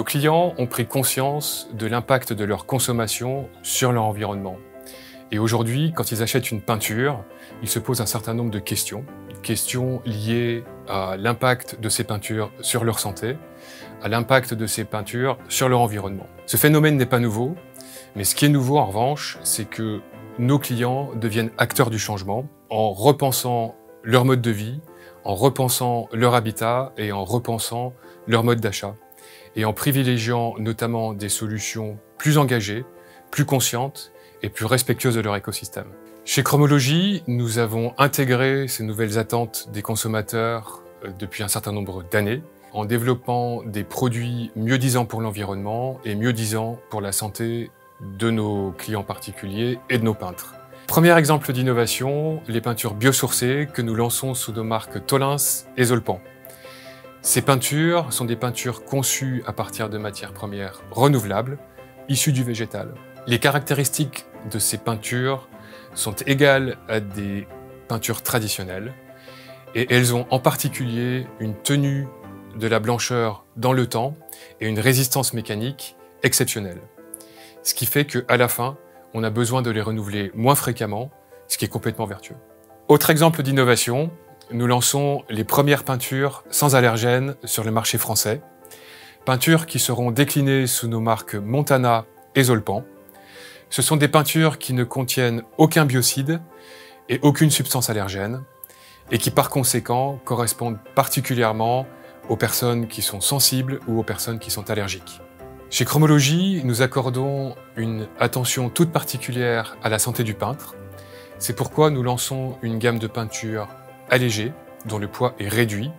Nos clients ont pris conscience de l'impact de leur consommation sur leur environnement. Et aujourd'hui, quand ils achètent une peinture, ils se posent un certain nombre de questions. Questions liées à l'impact de ces peintures sur leur santé, à l'impact de ces peintures sur leur environnement. Ce phénomène n'est pas nouveau, mais ce qui est nouveau en revanche, c'est que nos clients deviennent acteurs du changement en repensant leur mode de vie, en repensant leur habitat et en repensant leur mode d'achat. Et en privilégiant notamment des solutions plus engagées, plus conscientes et plus respectueuses de leur écosystème. Chez Chromologie, nous avons intégré ces nouvelles attentes des consommateurs depuis un certain nombre d'années, en développant des produits mieux-disants pour l'environnement et mieux-disants pour la santé de nos clients particuliers et de nos peintres. Premier exemple d'innovation, les peintures biosourcées que nous lançons sous nos marques Tolins et Zolpan. Ces peintures sont des peintures conçues à partir de matières premières renouvelables, issues du végétal. Les caractéristiques de ces peintures sont égales à des peintures traditionnelles et elles ont en particulier une tenue de la blancheur dans le temps et une résistance mécanique exceptionnelle. Ce qui fait qu'à la fin, on a besoin de les renouveler moins fréquemment, ce qui est complètement vertueux. Autre exemple d'innovation, nous lançons les premières peintures sans allergènes sur le marché français. Peintures qui seront déclinées sous nos marques Montana et Zolpan. Ce sont des peintures qui ne contiennent aucun biocide et aucune substance allergène et qui par conséquent correspondent particulièrement aux personnes qui sont sensibles ou aux personnes qui sont allergiques. Chez Chromologie, nous accordons une attention toute particulière à la santé du peintre. C'est pourquoi nous lançons une gamme de peintures allégées, dont le poids est réduit,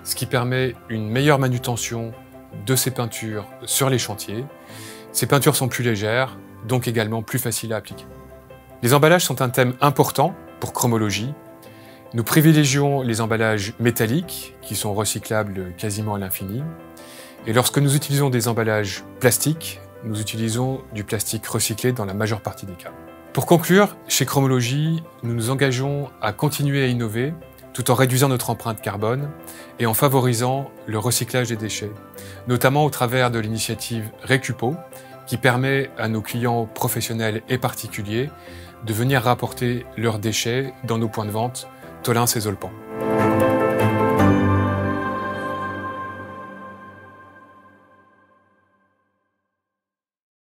ce qui permet une meilleure manutention de ces peintures sur les chantiers. Ces peintures sont plus légères, donc également plus faciles à appliquer. Les emballages sont un thème important pour Chromologie. Nous privilégions les emballages métalliques, qui sont recyclables quasiment à l'infini. Et lorsque nous utilisons des emballages plastiques, nous utilisons du plastique recyclé dans la majeure partie des cas. Pour conclure, chez Chromologie, nous nous engageons à continuer à innover tout en réduisant notre empreinte carbone et en favorisant le recyclage des déchets, notamment au travers de l'initiative Récupo, qui permet à nos clients professionnels et particuliers de venir rapporter leurs déchets dans nos points de vente Tolins et Zolpan.